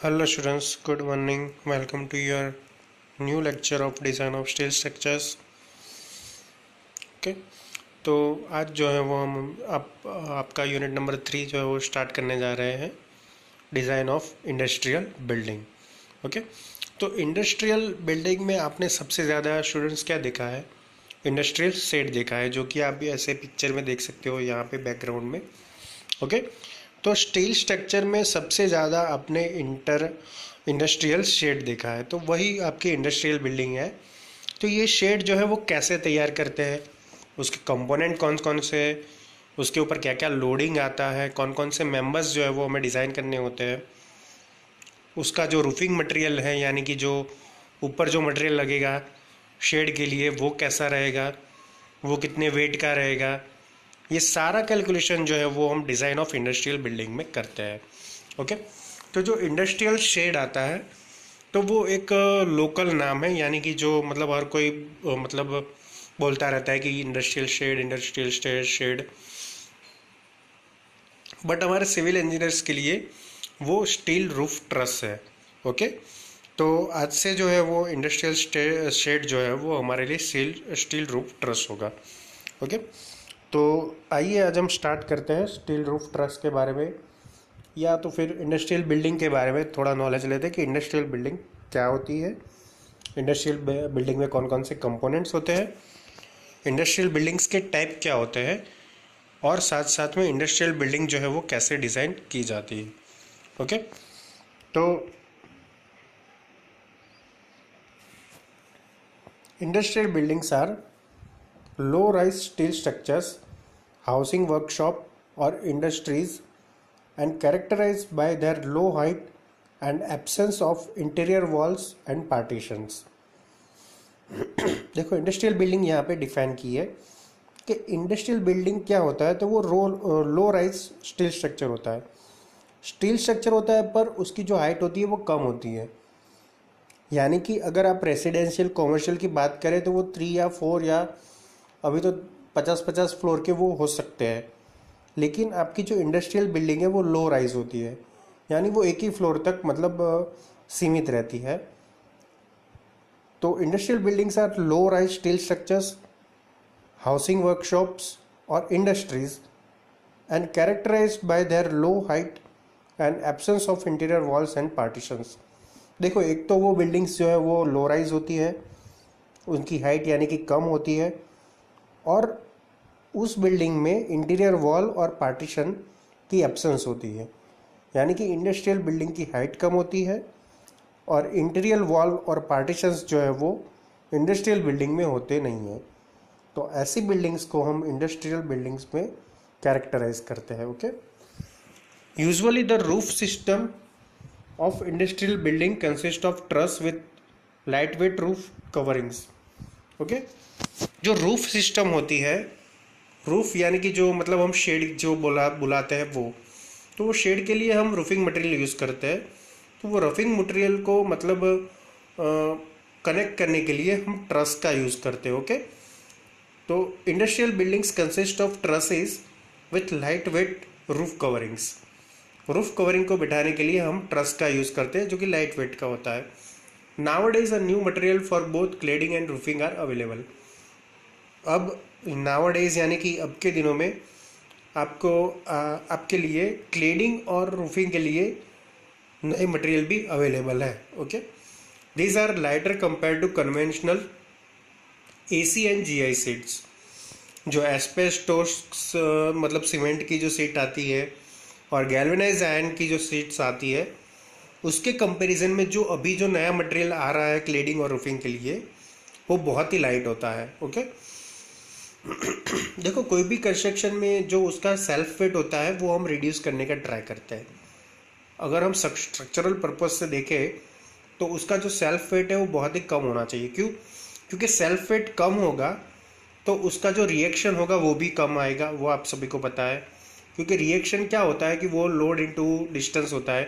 Hello students, good morning. Welcome to your new lecture of design of steel structures. Okay, तो आज जो है वो हम आपका यूनिट नंबर 3 जो है वो स्टार्ट करने जा रहे हैं, design of industrial building. Okay, तो इंडस्ट्रियल बिल्डिंग में आपने सबसे ज़्यादा स्टूडेंट्स क्या देखा है? इंडस्ट्रियल शेड देखा है, जो कि आप भी ऐसे पिक्चर में देख सकते हो यहाँ पे बैकग्राउंड में. ओके, तो स्टील स्ट्रक्चर में सबसे ज़्यादा आपने इंडस्ट्रियल शेड देखा है, तो वही आपकी इंडस्ट्रियल बिल्डिंग है. तो ये शेड जो है वो कैसे तैयार करते हैं, उसके कंपोनेंट कौन कौन से, उसके ऊपर क्या क्या लोडिंग आता है, कौन कौन से मेंबर्स जो है वो हमें डिज़ाइन करने होते हैं, उसका जो रूफिंग मटेरियल है यानी कि जो ऊपर जो मटेरियल लगेगा शेड के लिए वो कैसा रहेगा, वो कितने वेट का रहेगा, ये सारा कैलकुलेशन जो है वो हम डिज़ाइन ऑफ इंडस्ट्रियल बिल्डिंग में करते हैं. ओके, तो जो इंडस्ट्रियल शेड आता है तो वो एक लोकल नाम है, यानी कि जो मतलब हर कोई मतलब बोलता रहता है कि इंडस्ट्रियल शेड, बट हमारे सिविल इंजीनियर्स के लिए वो स्टील रूफ ट्रस है. ओके, तो आज से जो है वो इंडस्ट्रियल शेड जो है वो हमारे लिए स्टील रूफ ट्रस होगा. ओके, तो आइए आज हम स्टार्ट करते हैं स्टील रूफ ट्रस के बारे में, या तो फिर इंडस्ट्रियल बिल्डिंग के बारे में थोड़ा नॉलेज लेते हैं कि इंडस्ट्रियल बिल्डिंग क्या होती है, इंडस्ट्रियल बिल्डिंग में कौन कौन से कंपोनेंट्स होते हैं, इंडस्ट्रियल बिल्डिंग्स के टाइप क्या होते हैं, और साथ साथ में इंडस्ट्रियल बिल्डिंग जो है वो कैसे डिज़ाइन की जाती है. ओके, तो industrial buildings are low rise steel structures housing workshop और industries and characterized by their low height and absence of interior walls and partitions. देखो इंडस्ट्रियल बिल्डिंग यहाँ पे डिफाइन की है कि इंडस्ट्रियल बिल्डिंग क्या होता है, तो वो लो राइज स्टील स्ट्रक्चर होता है. स्टील स्ट्रक्चर होता है पर उसकी जो हाइट होती है वो कम होती है, यानी कि अगर आप रेसिडेंशियल कॉमर्शियल की बात करें तो वो 3 या 4 या अभी तो 50-50 फ्लोर के वो हो सकते हैं, लेकिन आपकी जो इंडस्ट्रियल बिल्डिंग है वो लो राइज होती है, यानी वो एक ही फ्लोर तक मतलब सीमित रहती है. तो industrial buildings are low rise steel structures housing workshops और industries and characterised by their low height and absence of interior walls and partitions. देखो एक तो वो बिल्डिंग्स जो है वो लो राइज होती है, उनकी हाइट यानी कि कम होती है, और उस बिल्डिंग में इंटीरियर वॉल और पार्टीशन की एब्सेंस होती है, यानी कि इंडस्ट्रियल बिल्डिंग की हाइट कम होती है और इंटीरियर वॉल और पार्टीशंस जो है वो इंडस्ट्रियल बिल्डिंग में होते नहीं हैं. तो ऐसी बिल्डिंग्स को हम इंडस्ट्रियल बिल्डिंग्स में कैरेक्टराइज करते हैं. Okay, usually the roof system of industrial building consist of truss with light weight roof coverings. Okay, जो रूफ सिस्टम होती है, रूफ यानी कि जो मतलब हम शेड जो बुलाते हैं वो, तो वो शेड के लिए हम रूफिंग मटेरियल यूज़ करते हैं. तो वो रूफिंग मटेरियल को मतलब कनेक्ट करने के लिए हम ट्रस का यूज़ करते हैं. ओके, तो industrial buildings consist of trusses with light weight roof coverings. Roof covering को बिठाने के लिए हम ट्रस का यूज़ करते हैं जो कि लाइट वेट का होता है. Nowadays a new material for both cladding and roofing are available. अब नाउअडेज यानी कि अब के दिनों में आपके लिए क्लेडिंग और रूफिंग के लिए नए मटेरियल भी अवेलेबल है. Okay, these are lighter compare to conventional AC and GI sheets. जो एस्बेस्टोस मतलब सीमेंट की जो सीट आती है और गैल्वेनाइज्ड आयरन की जो सीट्स आती है, उसके कंपैरिजन में जो अभी जो नया मटेरियल आ रहा है क्लेडिंग और रूफिंग के लिए वो बहुत ही लाइट होता है. ओके, देखो कोई भी कंस्ट्रक्शन में जो उसका सेल्फ वेट होता है वो हम रिड्यूस करने का ट्राई करते हैं. अगर हम स्ट्रक्चरल पर्पज से देखें तो उसका जो सेल्फ वेट है वो बहुत ही कम होना चाहिए. क्योंकि सेल्फ वेट कम होगा तो उसका जो रिएक्शन होगा वो भी कम आएगा, वो आप सभी को पता है. क्योंकि रिएक्शन क्या होता है कि वो लोड इनटू डिस्टेंस होता है.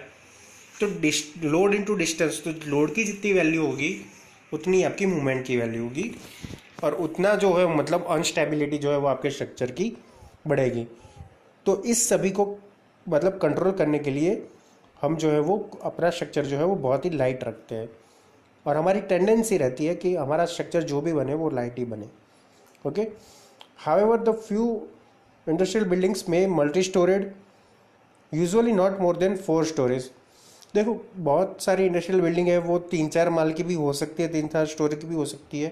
तो लोड इनटू डिस्टेंस, तो लोड की जितनी वैल्यू होगी उतनी आपकी मूवमेंट की वैल्यू होगी, और उतना जो है मतलब अनस्टेबिलिटी जो है वो आपके स्ट्रक्चर की बढ़ेगी. तो इस सभी को मतलब कंट्रोल करने के लिए हम जो है वो अपना स्ट्रक्चर जो है वो बहुत ही लाइट रखते हैं, और हमारी टेंडेंसी रहती है कि हमारा स्ट्रक्चर जो भी बने वो लाइट ही बने। Okay, however the few industrial buildings में multi storeyed, usually not more than 4 storeys. देखो बहुत सारी इंडस्ट्रियल बिल्डिंग है वो 3-4 माल की भी हो सकती है, 3-4 स्टोरी की भी हो सकती है,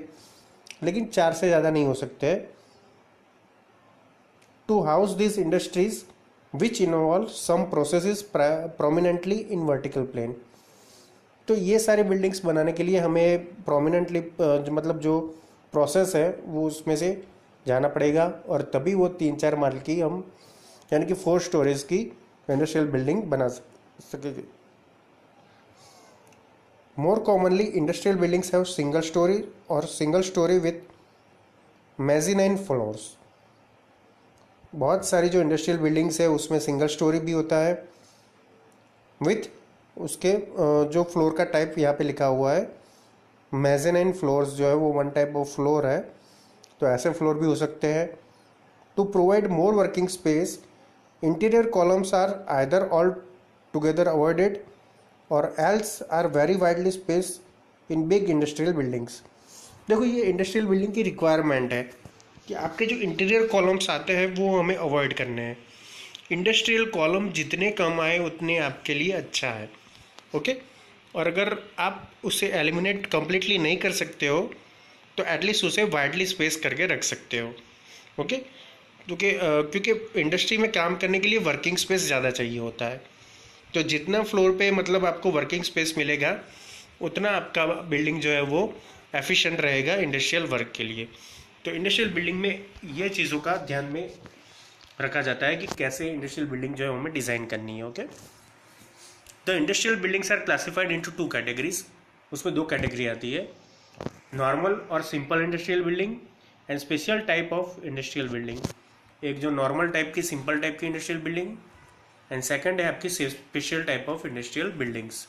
लेकिन 4 से ज़्यादा नहीं हो सकते हैं। To house this industries which involve some processes prominently in vertical plane. तो ये सारी बिल्डिंग्स बनाने के लिए हमें प्रोमिनेंटली मतलब जो प्रोसेस है वो उसमें से जाना पड़ेगा, और तभी वो 3-4 माल की हम यानी कि 4 स्टोरेज की इंडस्ट्रियल बिल्डिंग बना सकेंगे। More commonly industrial buildings have single storey और सिंगल स्टोरी विथ मेज़िनाइन फ्लोर्स। बहुत सारी जो इंडस्ट्रियल बिल्डिंग्स है उसमें सिंगल स्टोरी भी होता है विथ उसके जो फ्लोर का टाइप यहाँ पे लिखा हुआ है मेज़ेनाइन फ्लोर्स, जो है वो वन टाइप ऑफ फ्लोर है, तो ऐसे फ्लोर भी हो सकते हैं। To provide more working space, interior columns are either all together avoided और else are very widely space in big industrial buildings. देखो ये इंडस्ट्रियल बिल्डिंग की रिक्वायरमेंट है कि आपके जो इंटीरियर कॉलम्स आते हैं वो हमें अवॉइड करने हैं। इंडस्ट्रियल कॉलम जितने कम आए उतने आपके लिए अच्छा है। ओके, और अगर आप उसे एलिमिनेट कम्प्लीटली नहीं कर सकते हो तो एटलीस्ट उसे वाइडली स्पेस करके रख सकते हो। ओके, क्योंकि इंडस्ट्री में काम करने के लिए वर्किंग स्पेस ज़्यादा चाहिए होता है, तो जितना फ्लोर पे मतलब आपको वर्किंग स्पेस मिलेगा उतना आपका बिल्डिंग जो है वो एफिशिएंट रहेगा इंडस्ट्रियल वर्क के लिए। तो इंडस्ट्रियल बिल्डिंग में ये चीज़ों का ध्यान में रखा जाता है कि कैसे इंडस्ट्रियल बिल्डिंग जो है हमें डिज़ाइन करनी है। Okay, the industrial buildings are classified into 2 categories. उसमें 2 कैटेगरी आती है, नॉर्मल और simple industrial building and special type of industrial building. एक जो नॉर्मल टाइप की, सिंपल टाइप की इंडस्ट्रियल बिल्डिंग, एंड सेकंड है आपकी special type of industrial buildings.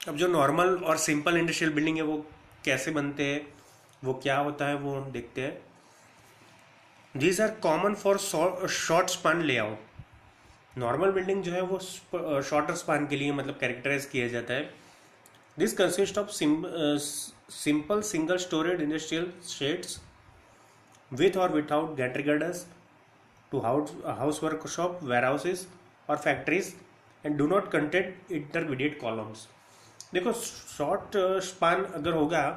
अब जो नॉर्मल और सिंपल इंडस्ट्रियल बिल्डिंग है वो कैसे बनते हैं, वो क्या होता है, वो हम देखते हैं। These are common for short span layout. Normal building जो है वो शॉर्टर स्पान के लिए मतलब कैरेक्टराइज किया जाता है। This consist of simple single storeyed industrial sheds with और without gantry girders to house workshop, warehouses और factories and do not contain intermediate columns. देखो शॉर्ट स्पान अगर होगा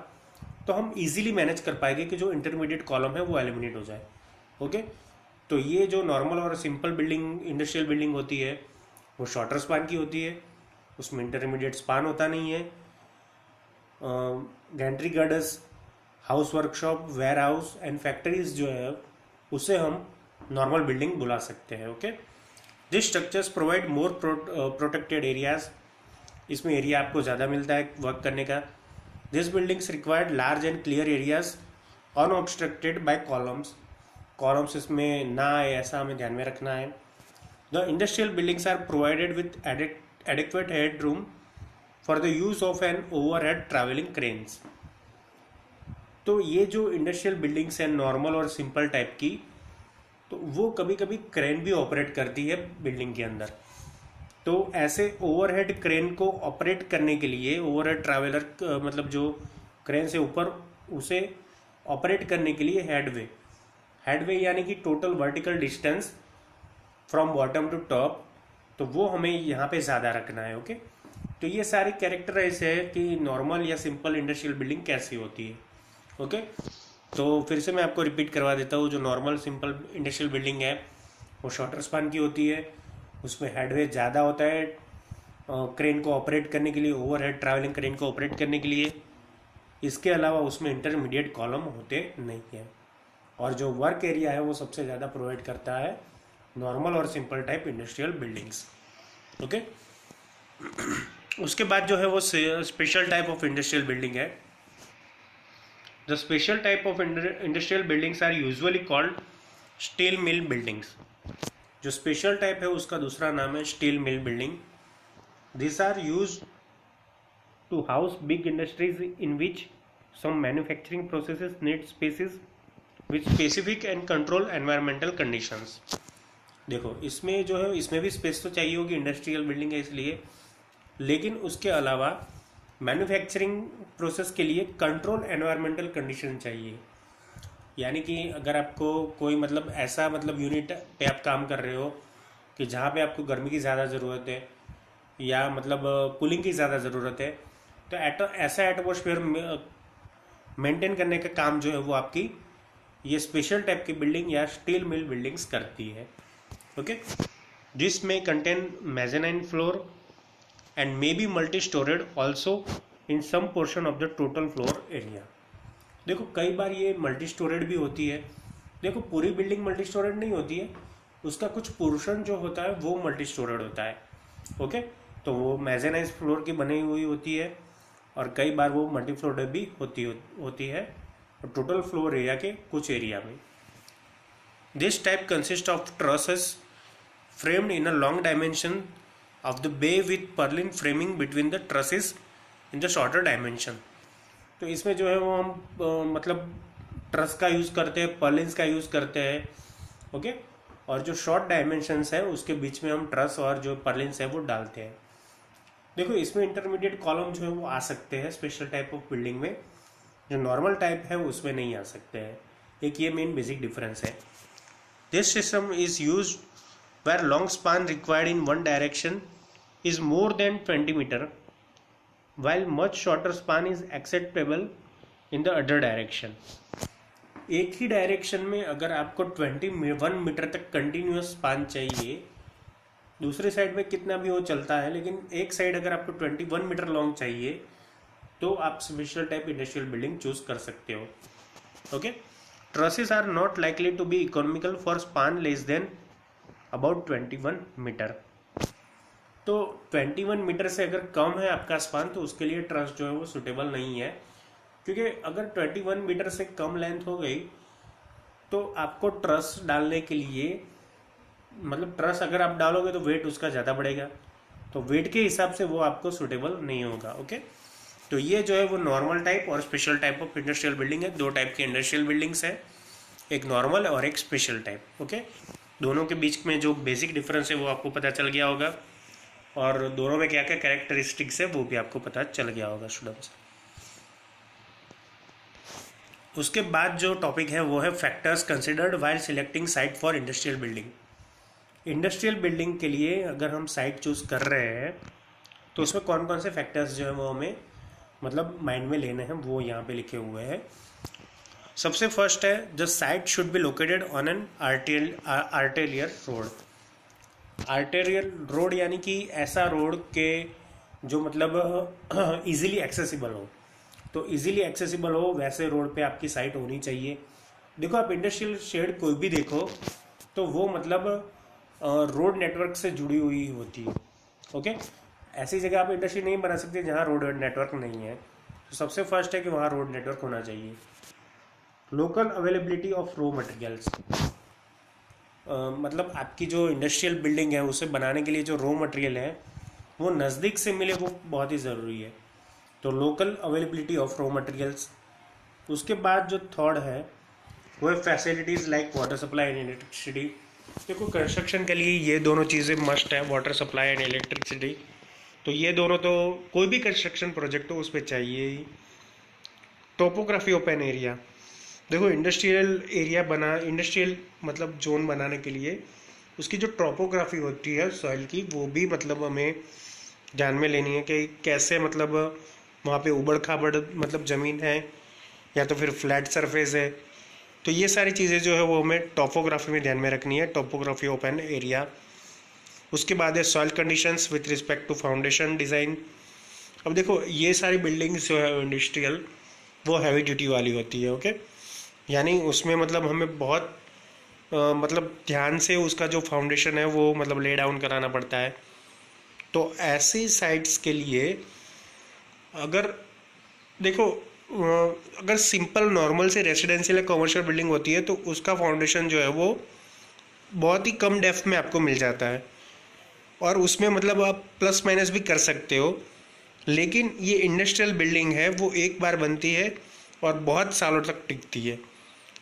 तो हम इजीली मैनेज कर पाएंगे कि जो इंटरमीडिएट कॉलम है वो एलिमिनेट हो जाए। ओके, तो ये जो नॉर्मल और सिंपल बिल्डिंग इंडस्ट्रियल बिल्डिंग होती है वो शॉर्टर स्पान की होती है, उसमें इंटरमीडिएट स्पान होता नहीं है। Gantry girders, house workshop, warehouse and factories जो है उसे हम नॉर्मल बिल्डिंग बुला सकते हैं। Okay, this structures provide more protected areas. इसमें एरिया आपको ज़्यादा मिलता है वर्क करने का। This buildings required large and clear areas unobstructed by columns. Columns इसमें ना आए ऐसा हमें ध्यान में रखना है। The industrial buildings are provided with adequate head room for the use of an overhead travelling cranes. तो ये जो इंडस्ट्रियल बिल्डिंग्स हैं नॉर्मल और सिंपल टाइप की, तो वो कभी कभी क्रेन भी ऑपरेट करती है बिल्डिंग के अंदर। तो ऐसे ओवरहेड क्रेन को ऑपरेट करने के लिए, ओवरहेड ट्रैवलर मतलब जो क्रेन से ऊपर, उसे ऑपरेट करने के लिए हेडवे यानी कि total vertical distance from bottom to top, तो वो हमें यहाँ पे ज़्यादा रखना है। ओके, तो ये सारी कैरेक्टराइज है कि नॉर्मल या सिंपल इंडस्ट्रियल बिल्डिंग कैसी होती है। ओके, तो फिर से मैं आपको रिपीट करवा देता हूँ। जो नॉर्मल सिंपल इंडस्ट्रियल बिल्डिंग है वो शॉर्टर स्पान की होती है, उसमें हेडवे ज़्यादा होता है क्रेन को ऑपरेट करने के लिए, ओवरहेड ट्रैवलिंग क्रेन को ऑपरेट करने के लिए। इसके अलावा उसमें इंटरमीडिएट कॉलम होते नहीं हैं, और जो वर्क एरिया है वो सबसे ज़्यादा प्रोवाइड करता है नॉर्मल और simple type industrial buildings. Okay, उसके बाद जो है वो special type of industrial building है। The special type of industrial buildings are usually called steel mill buildings. जो स्पेशल टाइप है उसका दूसरा नाम है steel mill building. This are use to house big industries in which some manufacturing processes need spaces with specific and control environmental conditions. देखो इसमें जो है, इसमें भी स्पेस तो चाहिए होगी, इंडस्ट्रियल बिल्डिंग है इसलिए, लेकिन उसके अलावा मैन्युफैक्चरिंग प्रोसेस के लिए कंट्रोल एनवायरमेंटल कंडीशन चाहिए। यानी कि अगर आपको कोई मतलब ऐसा मतलब यूनिट पे आप काम कर रहे हो कि जहाँ पे आपको गर्मी की ज़्यादा ज़रूरत है या मतलब कूलिंग की ज़्यादा ज़रूरत है, तो ऐसा एटमोसफेयर मेंटेन करने का काम जो है वो आपकी ये स्पेशल टाइप की बिल्डिंग या स्टील मिल बिल्डिंग्स करती है। ओके, जिसमें contain mezzanine floor and may be multi storeyed also in some portion of the total floor area. देखो कई बार ये मल्टी स्टोरेड भी होती है। देखो पूरी बिल्डिंग मल्टी स्टोरेड नहीं होती है, उसका कुछ पोर्शन जो होता है वो मल्टी स्टोरेड होता है। ओके, तो वो मेज़ेनाइज फ्लोर की बनी हुई होती है और कई बार वो मल्टी फ्लोरेड भी होती है टोटल फ्लोर एरिया के कुछ एरिया में। This type consist of trusses framed in a long dimension of the bay with purlin framing between the trusses in the shorter dimension। तो इसमें जो है वो हम मतलब ट्रस का यूज़ करते हैं, पर्लिन्स का यूज़ करते हैं। ओके, और जो शॉर्ट डायमेंशंस है उसके बीच में हम ट्रस और जो पर्लिन्स है वो डालते हैं। देखो इसमें इंटरमीडिएट कॉलम जो है वो आ सकते हैं स्पेशल टाइप ऑफ बिल्डिंग में, जो नॉर्मल टाइप है उसमें नहीं आ सकते हैं। एक ये मेन बेसिक डिफरेंस है। This system is use where long span required in one direction is more than 20 meter, while much shorter span is acceptable in the other direction। एक ही डायरेक्शन में अगर आपको 21 मीटर तक कंटिन्यूस स्पान चाहिए, दूसरे side में कितना भी वो चलता है, लेकिन एक साइड अगर आपको 21 मीटर लॉन्ग चाहिए तो आप special type industrial building choose कर सकते हो। Okay, trusses are not likely to be economical for span less than about 21 metre. तो 21 मीटर से अगर कम है आपका स्पान तो उसके लिए ट्रस जो है वो सुटेबल नहीं है, क्योंकि अगर 21 मीटर से कम लेंथ हो गई तो आपको ट्रस डालने के लिए मतलब ट्रस अगर आप डालोगे तो वेट उसका ज़्यादा बढ़ेगा, तो वेट के हिसाब से वो आपको सुटेबल नहीं होगा। ओके, तो ये जो है वो नॉर्मल टाइप और special type of industrial building है। दो टाइप की इंडस्ट्रियल बिल्डिंग्स है, एक नॉर्मल और एक स्पेशल टाइप। ओके, दोनों के बीच में जो बेसिक डिफरेंस है वो आपको पता चल गया होगा, और दोनों में क्या क्या कैरेक्टरिस्टिक्स है वो भी आपको पता चल गया होगा स्टूडेंट्स। उसके बाद जो टॉपिक है वो है factors considered while selecting site for industrial building. Industrial building के लिए अगर हम साइट चूज़ कर रहे हैं तो उसमें कौन कौन से फैक्टर्स जो है वो हमें मतलब माइंड में लेने हैं, वो यहाँ पे लिखे हुए हैं। सबसे फर्स्ट है the site should be located on an arterial road. Arterial road यानी कि ऐसा रोड के जो मतलब इजीली एक्सेसिबल हो, तो इजीली एक्सेसिबल हो वैसे रोड पे आपकी साइट होनी चाहिए। देखो आप इंडस्ट्रियल शेड कोई भी देखो तो वो मतलब रोड नेटवर्क से जुड़ी हुई होती है। ओके, ऐसी जगह आप इंडस्ट्री नहीं बना सकते जहाँ रोड नेटवर्क नहीं है, तो सबसे फर्स्ट है कि वहाँ रोड नेटवर्क होना चाहिए। Local availability of raw materials, मतलब आपकी जो इंडस्ट्रियल बिल्डिंग है उसे बनाने के लिए जो रॉ मटेरियल है वो नज़दीक से मिले, वो बहुत ही ज़रूरी है। तो local availability of raw materials. उसके बाद जो थर्ड है वो है facilities like water supply and electricity. देखो कंस्ट्रक्शन के लिए ये दोनों चीज़ें मस्ट है, वाटर सप्लाई एंड इलेक्ट्रिसिटी। तो ये दोनों तो कोई भी कंस्ट्रक्शन प्रोजेक्ट हो उस पर चाहिए ही। टोपोग्राफी ओपन एरिया, देखो इंडस्ट्रियल एरिया बना, इंडस्ट्रियल मतलब जोन बनाने के लिए उसकी जो टोपोग्राफी होती है सॉइल की वो भी मतलब हमें ध्यान में लेनी है कि कैसे मतलब वहाँ पे उबड़ खाबड़ मतलब ज़मीन है या तो फिर फ्लैट सरफेस है। तो ये सारी चीज़ें जो है वो हमें टोपोग्राफी में ध्यान में रखनी है, टोपोग्राफी ओपन एरिया। उसके बाद है soil conditions with respect to foundation design. अब देखो ये सारी बिल्डिंग्स जो है इंडस्ट्रियल वो हैवी ड्यूटी वाली होती है। ओके, यानी उसमें मतलब हमें बहुत मतलब ध्यान से उसका जो फाउंडेशन है वो मतलब ले डाउन कराना पड़ता है। तो ऐसी साइट्स के लिए अगर देखो अगर सिंपल नॉर्मल से रेजिडेंशियल या कमर्शियल बिल्डिंग होती है तो उसका फाउंडेशन जो है वो बहुत ही कम डेप्थ में आपको मिल जाता है और उसमें मतलब आप प्लस माइनस भी कर सकते हो। लेकिन ये इंडस्ट्रियल बिल्डिंग है वो एक बार बनती है और बहुत सालों तक टिकती है।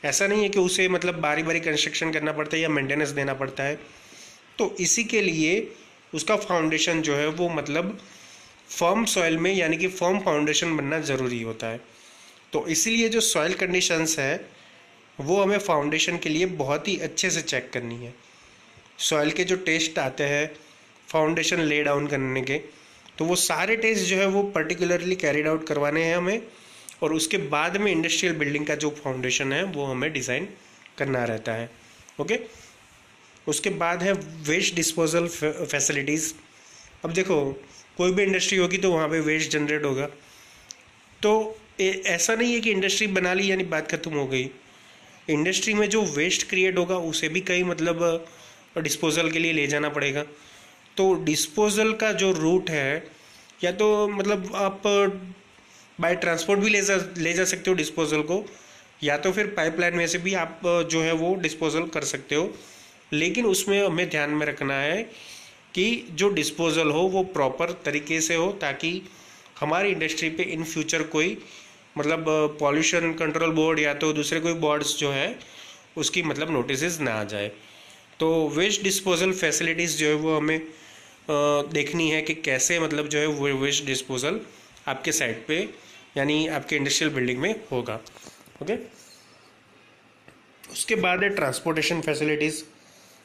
ऐसा नहीं है कि उसे मतलब बारी बारी कंस्ट्रक्शन करना पड़ता है या मेंटेनेंस देना पड़ता है। तो इसी के लिए उसका फाउंडेशन जो है वो मतलब फर्म सॉइल में यानी कि फर्म फाउंडेशन बनना ज़रूरी होता है। तो इसीलिए जो सॉइल कंडीशंस है वो हमें फाउंडेशन के लिए बहुत ही अच्छे से चेक करनी है। सॉइल के जो टेस्ट आते हैं फाउंडेशन ले डाउन करने के, तो वो सारे टेस्ट जो है वो पर्टिकुलरली कैरिड आउट करवाने हैं हमें, और उसके बाद में इंडस्ट्रियल बिल्डिंग का जो फाउंडेशन है वो हमें डिज़ाइन करना रहता है। ओके, उसके बाद है वेस्ट डिस्पोजल फैसिलिटीज़। अब देखो, कोई भी इंडस्ट्री होगी तो वहाँ पे वेस्ट जनरेट होगा, तो ऐसा नहीं है कि इंडस्ट्री बना ली यानी बात खत्म हो गई। इंडस्ट्री में जो वेस्ट क्रिएट होगा उसे भी कहीं मतलब डिस्पोजल के लिए ले जाना पड़ेगा। तो डिस्पोजल का जो रूट है, या तो मतलब आप बाय ट्रांसपोर्ट भी ले जा सकते हो डिस्पोजल को, या तो फिर पाइपलाइन में से भी आप जो है वो डिस्पोजल कर सकते हो। लेकिन उसमें हमें ध्यान में रखना है कि जो डिस्पोजल हो वो प्रॉपर तरीके से हो, ताकि हमारी इंडस्ट्री पे इन फ्यूचर कोई मतलब पॉल्यूशन कंट्रोल बोर्ड या तो दूसरे कोई बोर्ड्स जो है उसकी मतलब नोटिस ना आ जाए। तो वेस्ट डिस्पोजल फैसिलिटीज़ जो है वो हमें देखनी है कि कैसे मतलब जो है वो वेस्ट डिस्पोजल आपके साइट पे यानी आपके इंडस्ट्रियल बिल्डिंग में होगा। ओके, उसके बाद है ट्रांसपोर्टेशन फैसिलिटीज़।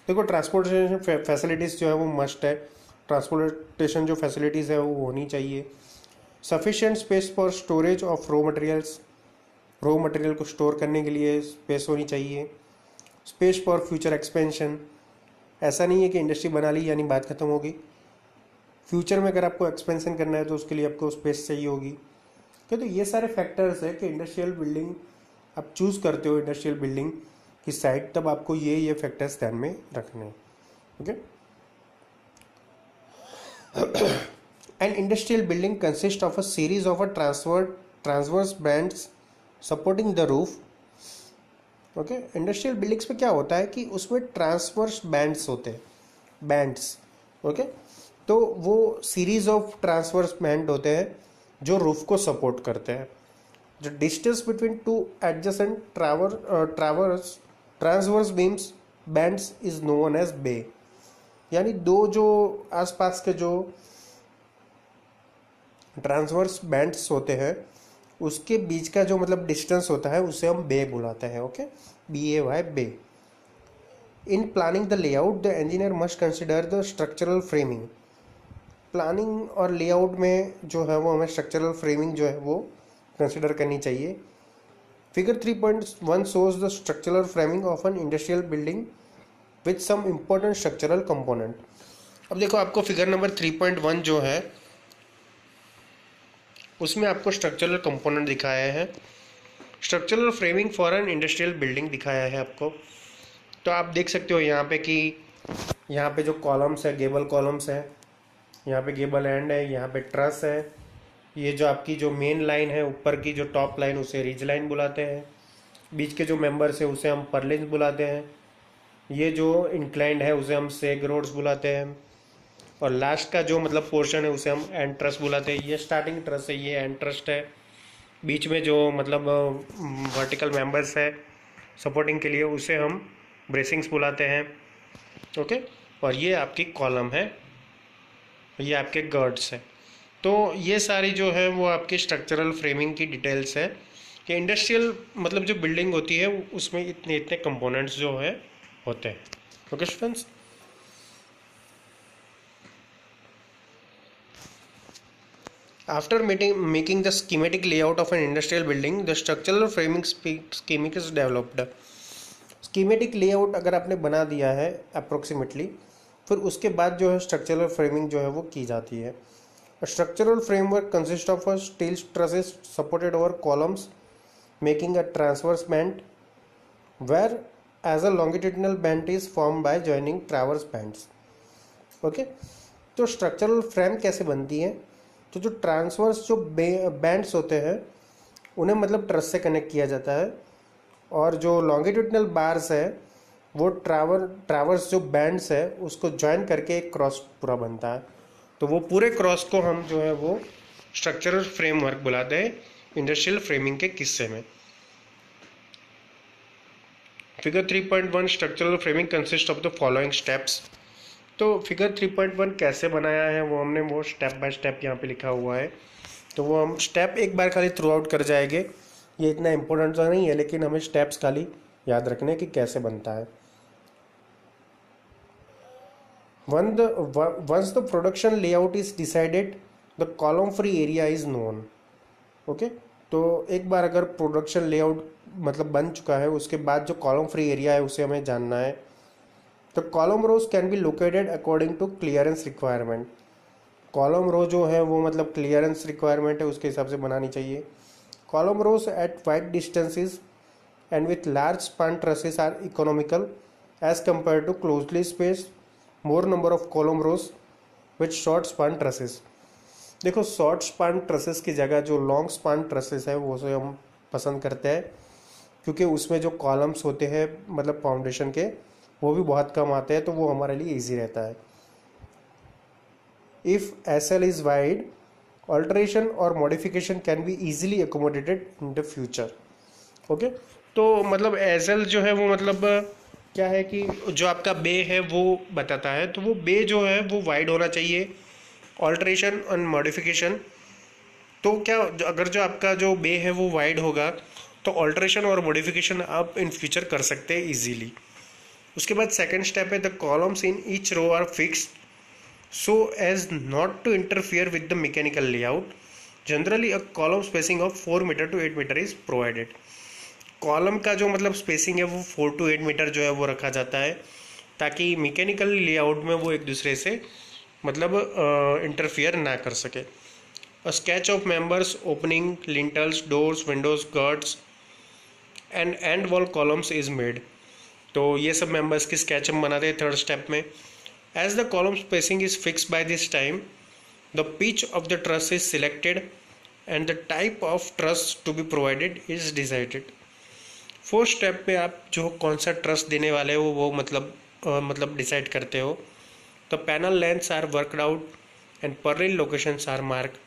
देखो, ट्रांसपोर्टेशन फैसिलिटीज़ जो है वो मस्ट है। ट्रांसपोर्टेशन जो फैसिलिटीज़ है वो होनी चाहिए। Sufficient space for storage of raw materials, raw material को स्टोर करने के लिए स्पेस होनी चाहिए। स्पेस फॉर फ्यूचर एक्सपेंशन, ऐसा नहीं है कि इंडस्ट्री बना ली यानी बात खत्म होगी। फ्यूचर में अगर आपको एक्सपेंशन करना है तो उसके लिए आपको स्पेस चाहिए होगी। तो ये सारे फैक्टर्स है कि इंडस्ट्रियल बिल्डिंग आप चूज़ करते हो इंडस्ट्रियल बिल्डिंग की साइट, तब आपको ये फैक्टर्स ध्यान में रखने हैं। Okay, An industrial building consists of a series of transverse bands supporting the roof. Okay, industrial buildings में क्या होता है कि उसमें ट्रांसवर्स बैंड्स होते हैं, बैंड्स। ओके, तो वो सीरीज ऑफ ट्रांसवर्स बैंड होते हैं जो रूफ को सपोर्ट करते हैं। जो distance between two adjacent transverse beams bands is known as bay, यानी दो जो आसपास के जो ट्रांसवर्स बैंड्स होते हैं उसके बीच का जो मतलब डिस्टेंस होता है उसे हम बे बुलाते हैं। Okay, BAY, bay. In planning the layout the engineer must consider the structural framing. Planning और लेआउट में जो है वो हमें स्ट्रक्चरल फ्रेमिंग जो है वो कंसिडर करनी चाहिए। Figure 3.1 shows the structural framing of an industrial building with some important structural component. अब देखो, आपको फिगर नंबर 3.1 जो है उसमें आपको स्ट्रक्चरल कंपोनेंट दिखाया है, structural framing for an industrial building दिखाया है आपको। तो आप देख सकते हो यहाँ पे कि यहाँ पे जो कॉलम्स है, गेबल कॉलम्स है, यहाँ पे गेबल एंड है, यहाँ पे ट्रस है। ये जो आपकी जो मेन लाइन है, ऊपर की जो टॉप लाइन, उसे रिज लाइन बुलाते हैं। बीच के जो मेंबर्स है उसे हम परलिन्स बुलाते हैं। ये जो इंक्लाइंड है उसे हम सेग रोड्स बुलाते हैं। और लास्ट का जो मतलब पोर्शन है उसे हम एंड ट्रस्ट बुलाते हैं। ये स्टार्टिंग ट्रस्ट है, ये एंड ट्रस्ट है। बीच में जो मतलब वर्टिकल मेंबर्स है सपोर्टिंग के लिए उसे हम ब्रेसिंग्स बुलाते हैं। ओके, और ये आपकी कॉलम है, ये आपके गर्ड्स है। तो ये सारी जो है वो आपकी स्ट्रक्चरल फ्रेमिंग की डिटेल्स है कि इंडस्ट्रियल मतलब जो बिल्डिंग होती है उसमें इतने इतने कंपोनेंट्स जो है होते हैं। Okay students, after making the schematic layout of an industrial building, the structural framing schematic is developed. schematic layout अगर आपने बना दिया है approximately, फिर उसके बाद जो है स्ट्रक्चरल फ्रेमिंग जो है वो की जाती है। Structural framework consist of a steel trusses supported over columns making a transverse band whereas a longitudinal band is form by joining traverse bands. Okay, तो स्ट्रक्चरल फ्रेम कैसे बनती है? तो जो ट्रांसवर्स जो बैंड्स होते हैं उन्हें मतलब ट्रस से कनेक्ट किया जाता है, और जो लॉन्गिट्यूडिनल बार्स है वो ट्रावर्स जो बैंड्स है उसको ज्वाइन करके एक क्रॉस पूरा बनता है। तो वो पूरे क्रॉस को हम जो है वो स्ट्रक्चरल फ्रेमवर्क बुलाते हैं इंडस्ट्रियल फ्रेमिंग के किस्से में। Figure 3.1 structural framing consist of the following steps. तो फिगर 3.1 कैसे बनाया है वो हमने वो स्टेप बाय स्टेप यहाँ पे लिखा हुआ है, तो वो हम स्टेप एक बार खाली थ्रू आउट कर जाएंगे। ये इतना इम्पोर्टेंट तो नहीं है, लेकिन हमें स्टेप्स खाली याद रखने कि कैसे बनता है। Once the production layout is decided, the column free area is known. Okay, तो एक बार अगर प्रोडक्शन लेआउट मतलब बन चुका है, उसके बाद जो कॉलम फ्री एरिया है उसे हमें जानना है। तो column rows can be located according to clearance requirement. Column row जो है वो मतलब क्लियरेंस रिक्वायरमेंट है उसके हिसाब से बनानी चाहिए। Column rows at wide distances and with large span trusses are economical as compare to closely space more number of column rows with short span trusses. देखो, शॉर्ट स्पान ट्रसेस की जगह जो लॉन्ग स्पान ट्रसेस है वो से हम पसंद करते हैं, क्योंकि उसमें जो कॉलम्स होते हैं मतलब फाउंडेशन के वो भी बहुत कम आते हैं, तो वो हमारे लिए इजी रहता है। If S L is wide, alteration और modification can be easily accommodated in the future. Okay, तो मतलब एस एल जो है वो मतलब क्या है कि जो आपका बे है वो बताता है, तो वो बे जो है वो वाइड होना चाहिए। ऑल्ट्रेशन और मॉडिफिकेशन, तो क्या अगर जो आपका जो बे है वो वाइड होगा तो ऑल्ट्रेशन और मॉडिफिकेशन आप इन फ्यूचर कर सकते हैं इजीली। उसके बाद सेकंड स्टेप है the columns in each row are fixed so as not to interfere with the mechanical layout. Generally a column spacing of 4 meter to 8 meter is provided. Column का जो मतलब spacing है वो 4 to 8 metre जो है वो रखा जाता है, ताकि मैकेनिकल लेआउट में वो एक दूसरे से मतलब इंटरफियर ना कर सके। A sketch of members, opening, lintels, doors, windows, girds and end wall columns is made. तो ये सब मेंबर्स की स्केच हम बनाते हैं थर्ड स्टेप में। As the column spacing is fixed by this time, the pitch of the truss is selected and the type of truss to be provided is decided. Fourth step में आप जो कौन सा truss देने वाले हो वो मतलब डिसाइड करते हो। तो panel lengths are worked out and purlin locations are mark.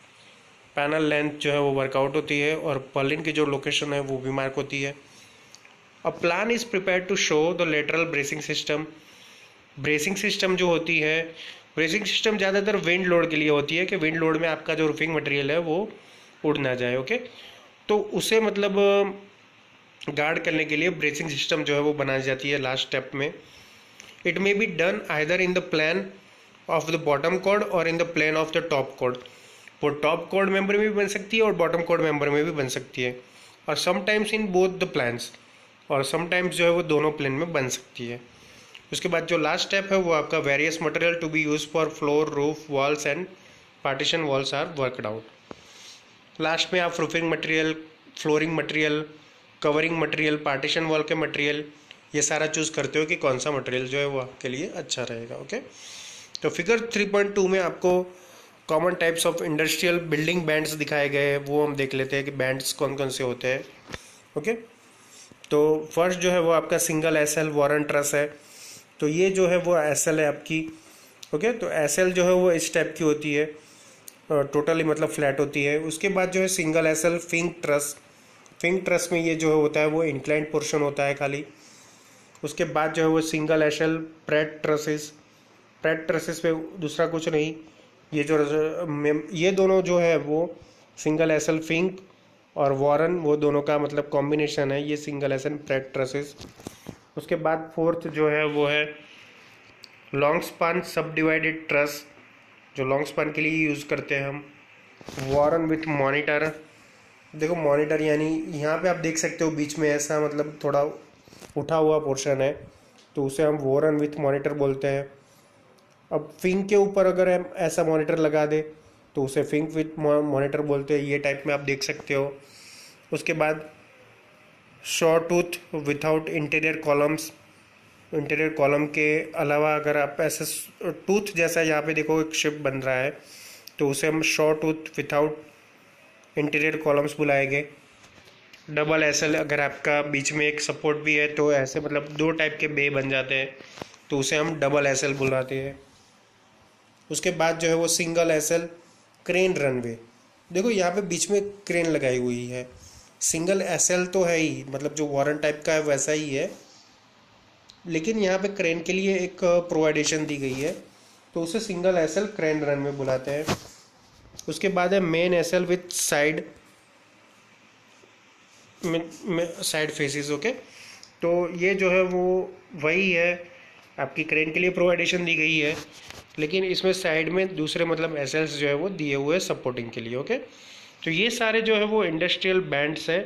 Panel length जो है वो वर्कआउट होती है और पर्लिन की जो लोकेशन है वो भी मार्क होती है। A plan is prepared to show the lateral bracing system. Bracing system जो होती है, ब्रेसिंग सिस्टम ज़्यादातर विंड लोड के लिए होती है कि विंड लोड में आपका जो रूफिंग मटेरियल है वो उड़ ना जाए। ओके, तो उसे मतलब गार्ड करने के लिए ब्रेसिंग सिस्टम जो है वो बनाई जाती है लास्ट स्टेप में। It may be done either in the plan of the bottom chord और in the plane of the top chord. वो टॉप कॉर्ड मेंबर में भी बन सकती है और बॉटम कॉर्ड मेंबर में भी बन सकती है, और sometimes in both the plans, और समटाइम्स जो है वो दोनों प्लेन में बन सकती है। उसके बाद जो लास्ट स्टेप है वो आपका various material to be use for floor, roof, walls and partition walls are worked out. Last में आप roofing material, flooring material, covering material, partition wall के मटेरियल ये सारा चूज़ करते हो कि कौन सा मटेरियल जो है वो आपके लिए अच्छा रहेगा। ओके, तो फिगर 3.2 में आपको common types of industrial building bands दिखाए गए हैं, वो हम देख लेते हैं कि बैंड्स कौन कौन से होते हैं। ओके, तो फर्स्ट जो है वो आपका सिंगल एसएल वॉरन ट्रस है। तो ये जो है वो एसएल है आपकी। ओके, तो एसएल जो है वो इस टाइप की होती है, टोटली मतलब फ्लैट होती है। उसके बाद जो है single SL fink truss. Fink truss में ये जो होता है वो इंक्लाइंड पोर्शन होता है खाली। उसके बाद जो है वो single SL pratt trusses. Pratt trusses पे दूसरा कुछ नहीं, ये दोनों जो है वो सिंगल एसएल फिंक और वॉरन वो दोनों का मतलब कॉम्बिनेशन है, ये सिंगल एसएल प्रेट ट्रसेस। उसके बाद फोर्थ जो है वो है लॉन्ग स्पान सब डिवाइडेड ट्रस, जो लॉन्ग स्पान के लिए यूज़ करते हैं हम। Warren with monitor. देखो मॉनिटर यानी यहाँ पे आप देख सकते हो बीच में ऐसा मतलब थोड़ा उठा हुआ पोर्शन है, तो उसे हम वॉरन विथ मॉनिटर बोलते हैं। अब फिंक के ऊपर अगर हम ऐसा मॉनिटर लगा दे तो उसे फिंक विथ मॉनिटर बोलते हैं, ये टाइप में आप देख सकते हो। उसके बाद short tooth without interior columns. Interior column के अलावा अगर आप ऐसे टूथ जैसा यहाँ पे देखो एक शेप बन रहा है, तो उसे हम short tooth without interior columns बुलाएंगे। डबल एसएल, अगर आपका बीच में एक सपोर्ट भी है तो ऐसे मतलब दो टाइप के बे बन जाते हैं, तो उसे हम डबल एसएल बुलाते हैं। उसके बाद जो है वो सिंगल एसएल क्रेन रनवे। देखो यहाँ पे बीच में क्रेन लगाई हुई है। सिंगल एसएल तो है ही, मतलब जो वॉरन टाइप का है वैसा ही है, लेकिन यहाँ पे क्रेन के लिए एक प्रोवाइडेशन दी गई है तो उसे सिंगल एसएल क्रेन रन में बुलाते हैं। उसके बाद है main SL with side side faces. Okay, तो ये जो है वो वही है, आपकी क्रेन के लिए प्रोवाइडेशन दी गई है, लेकिन इसमें साइड में दूसरे मतलब एसएल्स जो है वो दिए हुए हैं सपोर्टिंग के लिए। ओके, तो ये सारे जो है वो इंडस्ट्रियल बैंड्स है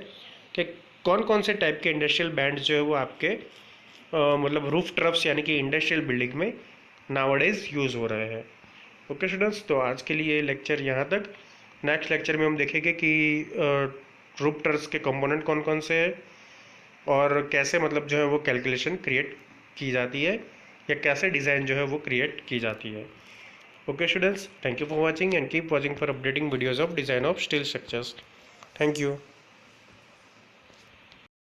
कि कौन कौन से टाइप के इंडस्ट्रियल बैंड्स जो है वो आपके मतलब रूफ ट्रफ्स यानी कि इंडस्ट्रियल बिल्डिंग में नाउअडेज यूज़ हो रहे हैं। ओके स्टूडेंट्स, तो आज के लिए लेक्चर यहाँ तक। नेक्स्ट लेक्चर में हम देखेंगे कि रूफ ट्रफ्स के कंपोनेंट कौन कौन से हैं और कैसे मतलब जो है वो कैलकुलेशन क्रिएट की जाती है या कैसे डिज़ाइन जो है वो क्रिएट की जाती है। Okay students, thank you for watching and keep watching for updating videos of design of steel structures. Thank you.